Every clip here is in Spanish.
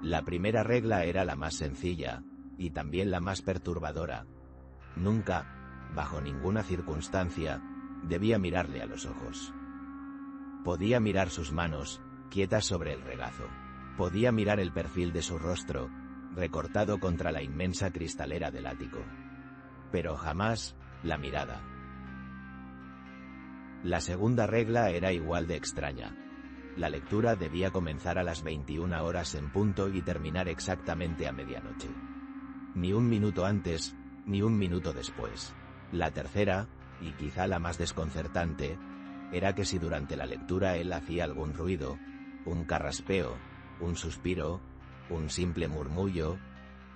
La primera regla era la más sencilla, y también la más perturbadora. Nunca, bajo ninguna circunstancia, debía mirarle a los ojos. Podía mirar sus manos, quietas sobre el regazo. Podía mirar el perfil de su rostro, recortado contra la inmensa cristalera del ático. Pero jamás, la mirada. La segunda regla era igual de extraña. La lectura debía comenzar a las 21 horas en punto y terminar exactamente a medianoche. Ni un minuto antes, ni un minuto después. La tercera, y quizá la más desconcertante, era que si durante la lectura él hacía algún ruido, un carraspeo, un suspiro, un simple murmullo,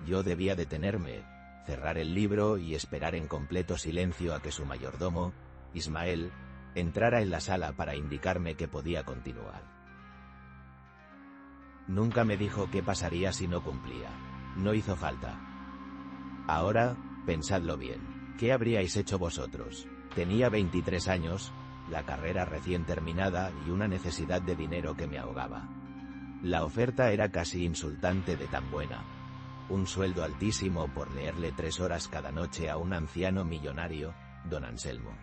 yo debía detenerme, cerrar el libro y esperar en completo silencio a que su mayordomo, Ismael, entrara en la sala para indicarme que podía continuar. Nunca me dijo qué pasaría si no cumplía. No hizo falta. Ahora, pensadlo bien. ¿Qué habríais hecho vosotros? Tenía 23 años, la carrera recién terminada y una necesidad de dinero que me ahogaba. La oferta era casi insultante de tan buena. Un sueldo altísimo por leerle 3 horas cada noche a un anciano millonario, don Anselmo.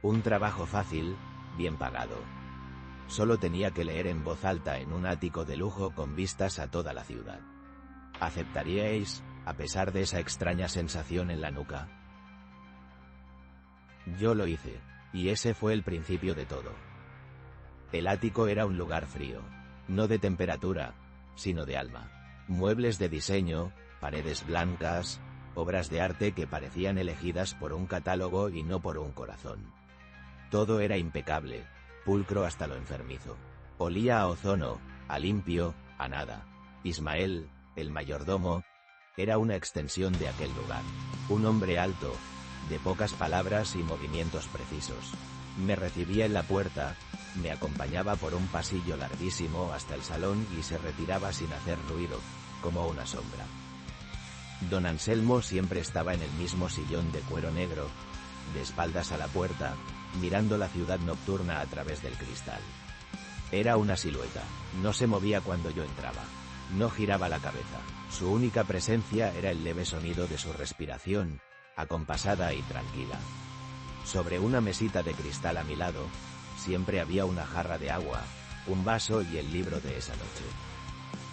Un trabajo fácil, bien pagado. Solo tenía que leer en voz alta en un ático de lujo con vistas a toda la ciudad. ¿Aceptaríais, a pesar de esa extraña sensación en la nuca? Yo lo hice, y ese fue el principio de todo. El ático era un lugar frío, no de temperatura, sino de alma. Muebles de diseño, paredes blancas, obras de arte que parecían elegidas por un catálogo y no por un corazón. Todo era impecable, pulcro hasta lo enfermizo. Olía a ozono, a limpio, a nada. Ismael, el mayordomo, era una extensión de aquel lugar. Un hombre alto, de pocas palabras y movimientos precisos. Me recibía en la puerta, me acompañaba por un pasillo larguísimo hasta el salón y se retiraba sin hacer ruido, como una sombra. Don Anselmo siempre estaba en el mismo sillón de cuero negro, de espaldas a la puerta, mirando la ciudad nocturna a través del cristal. Era una silueta, no se movía cuando yo entraba, no giraba la cabeza, su única presencia era el leve sonido de su respiración, acompasada y tranquila. Sobre una mesita de cristal a mi lado, siempre había una jarra de agua, un vaso y el libro de esa noche.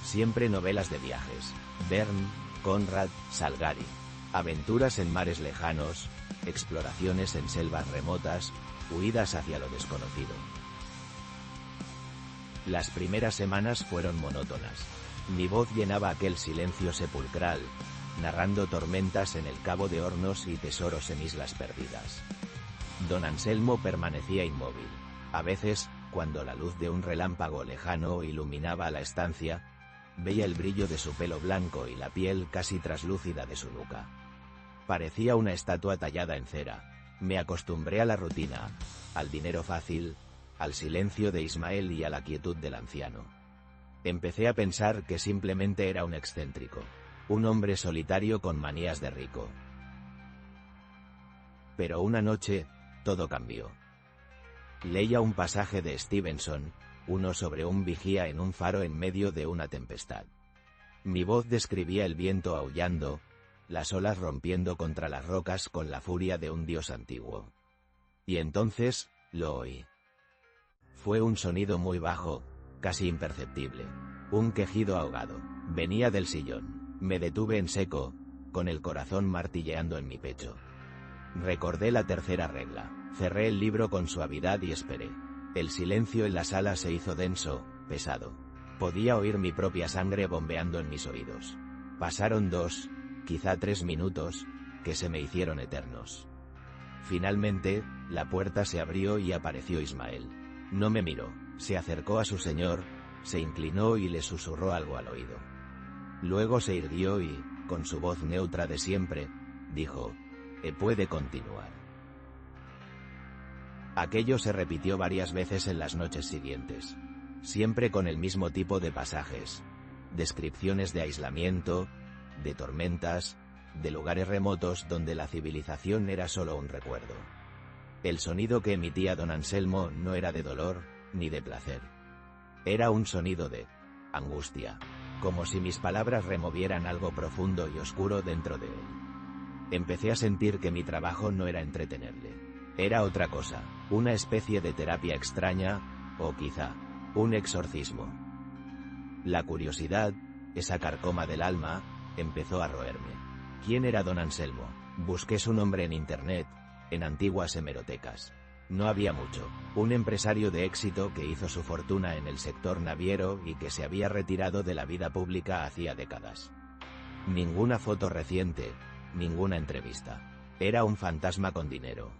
Siempre novelas de viajes, Verne, Conrad, Salgari, aventuras en mares lejanos, exploraciones en selvas remotas, huidas hacia lo desconocido. Las primeras semanas fueron monótonas. Mi voz llenaba aquel silencio sepulcral, narrando tormentas en el Cabo de Hornos y tesoros en islas perdidas. Don Anselmo permanecía inmóvil. A veces, cuando la luz de un relámpago lejano iluminaba la estancia, veía el brillo de su pelo blanco y la piel casi traslúcida de su nuca. Parecía una estatua tallada en cera. Me acostumbré a la rutina, al dinero fácil, al silencio de Ismael y a la quietud del anciano. Empecé a pensar que simplemente era un excéntrico, un hombre solitario con manías de rico. Pero una noche, todo cambió. Leía un pasaje de Stevenson, uno sobre un vigía en un faro en medio de una tempestad. Mi voz describía el viento aullando, las olas rompiendo contra las rocas con la furia de un dios antiguo. Y entonces, lo oí. Fue un sonido muy bajo, casi imperceptible. Un quejido ahogado. Venía del sillón. Me detuve en seco, con el corazón martilleando en mi pecho. Recordé la tercera regla. Cerré el libro con suavidad y esperé. El silencio en la sala se hizo denso, pesado. Podía oír mi propia sangre bombeando en mis oídos. Pasaron 2, quizá 3 minutos, que se me hicieron eternos. Finalmente, la puerta se abrió y apareció Ismael. No me miró, se acercó a su señor, se inclinó y le susurró algo al oído. Luego se irguió y, con su voz neutra de siempre, dijo: «Puede continuar». Aquello se repitió varias veces en las noches siguientes. Siempre con el mismo tipo de pasajes. Descripciones de aislamiento, de tormentas, de lugares remotos donde la civilización era solo un recuerdo. El sonido que emitía don Anselmo no era de dolor, ni de placer. Era un sonido de angustia. como si mis palabras removieran algo profundo y oscuro dentro de él. Empecé a sentir que mi trabajo no era entretenerle. Era otra cosa, una especie de terapia extraña, o quizá, un exorcismo. La curiosidad, esa carcoma del alma, empezó a roerme. ¿Quién era don Anselmo? Busqué su nombre en internet, en antiguas hemerotecas. No había mucho. Un empresario de éxito que hizo su fortuna en el sector naviero y que se había retirado de la vida pública hacía décadas. Ninguna foto reciente, ninguna entrevista. Era un fantasma con dinero.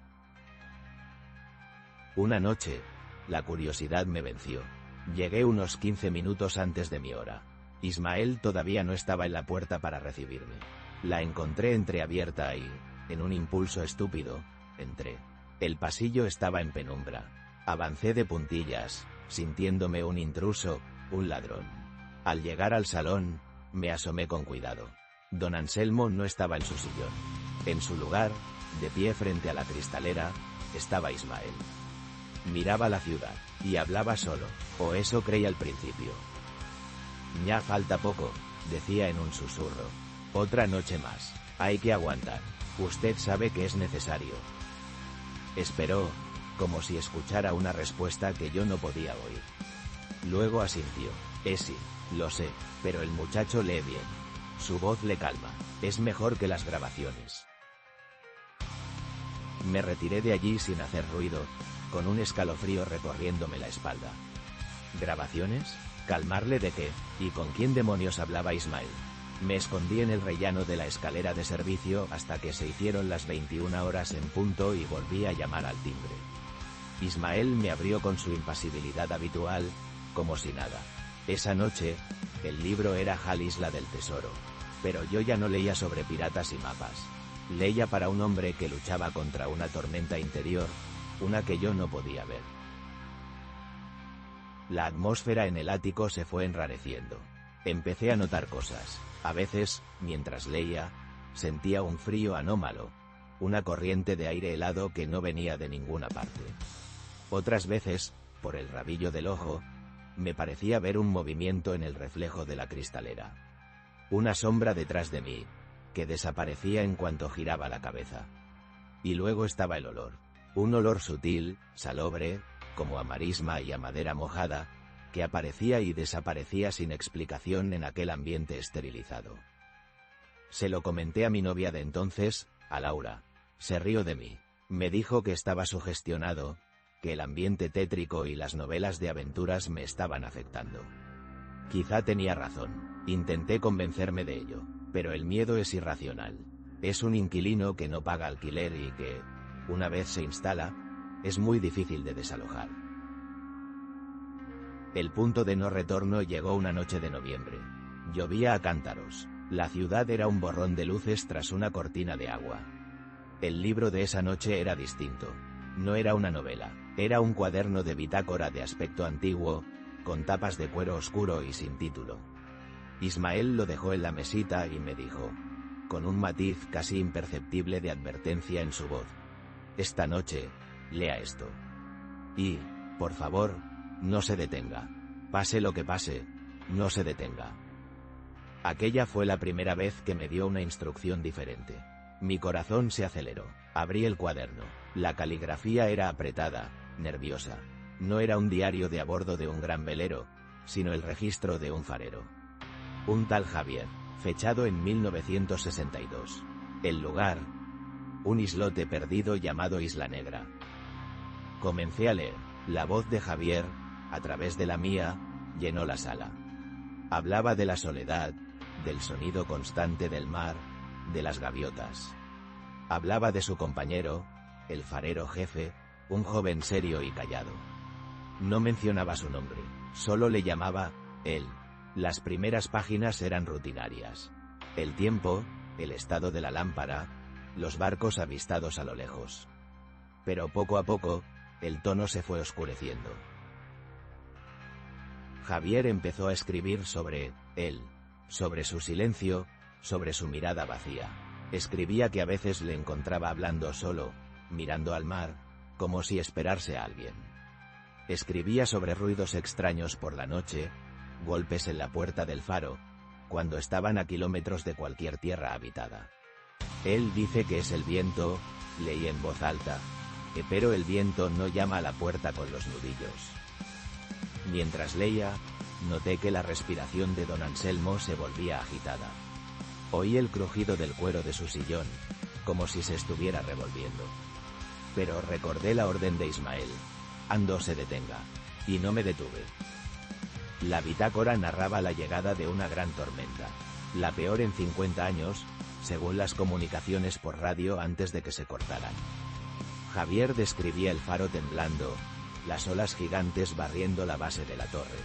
Una noche, la curiosidad me venció. Llegué unos 15 minutos antes de mi hora. Ismael todavía no estaba en la puerta para recibirme. La encontré entreabierta y, en un impulso estúpido, entré. El pasillo estaba en penumbra. Avancé de puntillas, sintiéndome un intruso, un ladrón. Al llegar al salón, me asomé con cuidado. Don Anselmo no estaba en su sillón. En su lugar, de pie frente a la cristalera, estaba Ismael. Miraba la ciudad, y hablaba solo, o eso creía al principio. Ya falta poco, decía en un susurro. Otra noche más. Hay que aguantar. Usted sabe que es necesario. Esperó, como si escuchara una respuesta que yo no podía oír. Luego asintió. Sí, lo sé, pero el muchacho lee bien. Su voz le calma. Es mejor que las grabaciones. Me retiré de allí sin hacer ruido, con un escalofrío recorriéndome la espalda. ¿Grabaciones? ¿Calmarle de qué? ¿Y con quién demonios hablaba Ismael? Me escondí en el rellano de la escalera de servicio hasta que se hicieron las 21 horas en punto y volví a llamar al timbre. Ismael me abrió con su impasibilidad habitual, como si nada. Esa noche, el libro era Hal Isla del Tesoro. Pero yo ya no leía sobre piratas y mapas. Leía para un hombre que luchaba contra una tormenta interior, una que yo no podía ver. La atmósfera en el ático se fue enrareciendo. Empecé a notar cosas. A veces, mientras leía, sentía un frío anómalo, una corriente de aire helado que no venía de ninguna parte. Otras veces, por el rabillo del ojo, me parecía ver un movimiento en el reflejo de la cristalera. Una sombra detrás de mí, que desaparecía en cuanto giraba la cabeza. Y luego estaba el olor. Un olor sutil, salobre, como a marisma y a madera mojada, que aparecía y desaparecía sin explicación en aquel ambiente esterilizado. Se lo comenté a mi novia de entonces, a Laura. Se rió de mí. Me dijo que estaba sugestionado, que el ambiente tétrico y las novelas de aventuras me estaban afectando. Quizá tenía razón. Intenté convencerme de ello, pero el miedo es irracional. Es un inquilino que no paga alquiler y que, una vez se instala, es muy difícil de desalojar. El punto de no retorno llegó una noche de noviembre. Llovía a cántaros. La ciudad era un borrón de luces tras una cortina de agua. El libro de esa noche era distinto. No era una novela, era un cuaderno de bitácora de aspecto antiguo, con tapas de cuero oscuro y sin título. Ismael lo dejó en la mesita y me dijo, con un matiz casi imperceptible de advertencia en su voz: esta noche, lea esto. Y, por favor, no se detenga. Pase lo que pase, no se detenga. Aquella fue la primera vez que me dio una instrucción diferente. Mi corazón se aceleró. Abrí el cuaderno. La caligrafía era apretada, nerviosa. No era un diario de a bordo de un gran velero, sino el registro de un farero. Un tal Javier, fechado en 1962. El lugar: un islote perdido llamado Isla Negra. Comencé a leer. La voz de Javier, a través de la mía, llenó la sala. Hablaba de la soledad, del sonido constante del mar, de las gaviotas. Hablaba de su compañero, el farero jefe, un joven serio y callado. No mencionaba su nombre, solo le llamaba él. Las primeras páginas eran rutinarias. El tiempo, el estado de la lámpara, los barcos avistados a lo lejos. Pero poco a poco, el tono se fue oscureciendo. Javier empezó a escribir sobre él, sobre su silencio, sobre su mirada vacía. Escribía que a veces le encontraba hablando solo, mirando al mar, como si esperase a alguien. Escribía sobre ruidos extraños por la noche, golpes en la puerta del faro, cuando estaban a kilómetros de cualquier tierra habitada. Él dice que es el viento, leí en voz alta, pero el viento no llama a la puerta con los nudillos. Mientras leía, noté que la respiración de don Anselmo se volvía agitada. Oí el crujido del cuero de su sillón, como si se estuviera revolviendo. Pero recordé la orden de Ismael: ando se detenga, y no me detuve. La bitácora narraba la llegada de una gran tormenta, la peor en 50 años, según las comunicaciones por radio antes de que se cortaran. Javier describía el faro temblando, las olas gigantes barriendo la base de la torre.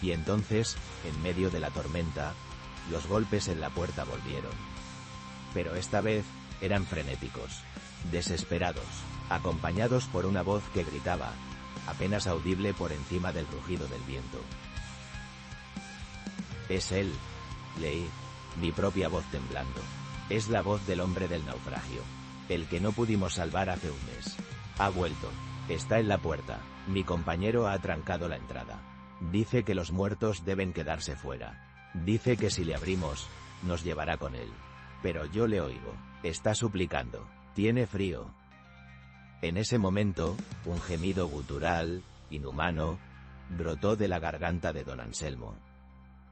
Y entonces, en medio de la tormenta, los golpes en la puerta volvieron. Pero esta vez, eran frenéticos, desesperados, acompañados por una voz que gritaba, apenas audible por encima del rugido del viento. Es él, leí, mi propia voz temblando. Es la voz del hombre del naufragio, el que no pudimos salvar hace un mes. Ha vuelto, está en la puerta, mi compañero ha atrancado la entrada. Dice que los muertos deben quedarse fuera. Dice que si le abrimos, nos llevará con él. Pero yo le oigo, está suplicando, tiene frío. En ese momento, un gemido gutural, inhumano, brotó de la garganta de don Anselmo.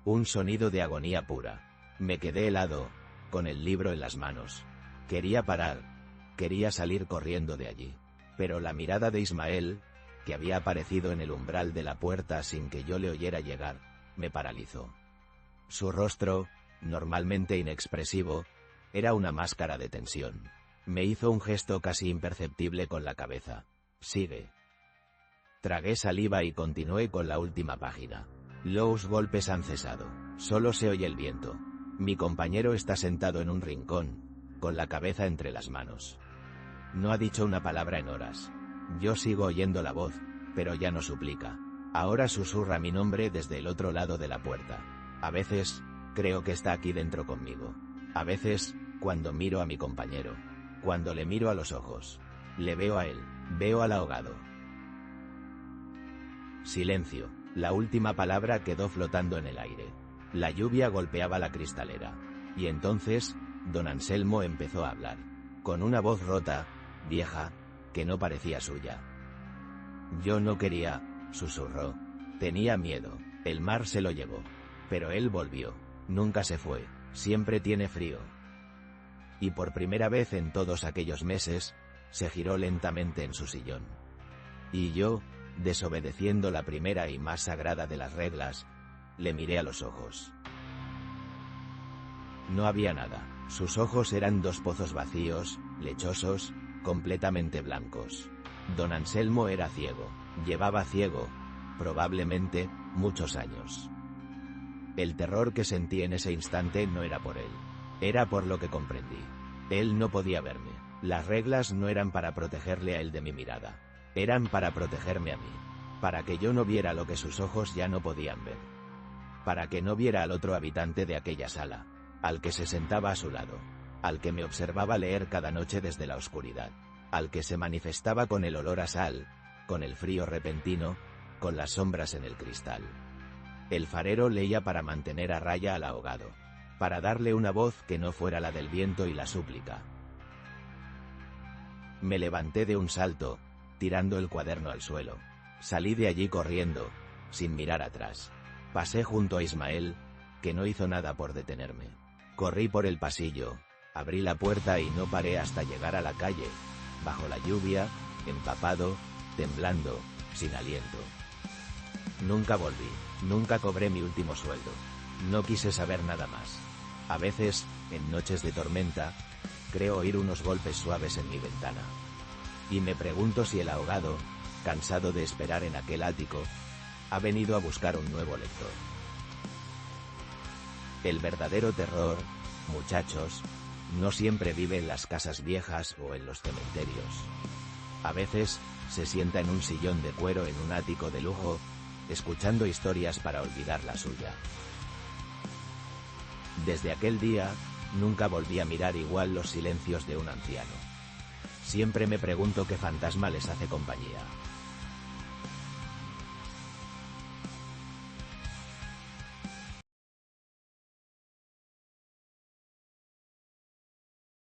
Un sonido de agonía pura. Me quedé helado, con el libro en las manos. Quería parar, quería salir corriendo de allí. Pero la mirada de Ismael, que había aparecido en el umbral de la puerta sin que yo le oyera llegar, me paralizó. Su rostro, normalmente inexpresivo, era una máscara de tensión. Me hizo un gesto casi imperceptible con la cabeza. Sigue. Tragué saliva y continué con la última página. Los golpes han cesado. Solo se oye el viento. Mi compañero está sentado en un rincón, con la cabeza entre las manos. No ha dicho una palabra en horas. Yo sigo oyendo la voz, pero ya no suplica. Ahora susurra mi nombre desde el otro lado de la puerta. A veces, creo que está aquí dentro conmigo. A veces, cuando miro a mi compañero, cuando le miro a los ojos, le veo a él, veo al ahogado. Silencio. La última palabra quedó flotando en el aire. La lluvia golpeaba la cristalera. Y entonces, don Anselmo empezó a hablar, con una voz rota, vieja, que no parecía suya. Yo no quería, susurró. Tenía miedo. El mar se lo llevó. Pero él volvió. Nunca se fue. Siempre tiene frío. Y por primera vez en todos aquellos meses, se giró lentamente en su sillón. Y yo, desobedeciendo la primera y más sagrada de las reglas, le miré a los ojos. No había nada. Sus ojos eran dos pozos vacíos, lechosos, completamente blancos. Don Anselmo era ciego. Llevaba ciego, probablemente, muchos años. El terror que sentí en ese instante no era por él. Era por lo que comprendí. Él no podía verme. Las reglas no eran para protegerle a él de mi mirada. Eran para protegerme a mí. Para que yo no viera lo que sus ojos ya no podían ver. Para que no viera al otro habitante de aquella sala, al que se sentaba a su lado, al que me observaba leer cada noche desde la oscuridad, al que se manifestaba con el olor a sal, con el frío repentino, con las sombras en el cristal. El farero leía para mantener a raya al ahogado, para darle una voz que no fuera la del viento y la súplica. Me levanté de un salto, tirando el cuaderno al suelo. Salí de allí corriendo, sin mirar atrás. Pasé junto a Ismael, que no hizo nada por detenerme. Corrí por el pasillo, abrí la puerta y no paré hasta llegar a la calle, bajo la lluvia, empapado, temblando, sin aliento. Nunca volví, nunca cobré mi último sueldo. No quise saber nada más. A veces, en noches de tormenta, creo oír unos golpes suaves en mi ventana. Y me pregunto si el ahogado, cansado de esperar en aquel ático, ha venido a buscar un nuevo lector. El verdadero terror, muchachos, no siempre vive en las casas viejas o en los cementerios. A veces, se sienta en un sillón de cuero en un ático de lujo, escuchando historias para olvidar la suya. Desde aquel día, nunca volví a mirar igual los silencios de un anciano. Siempre me pregunto qué fantasma les hace compañía.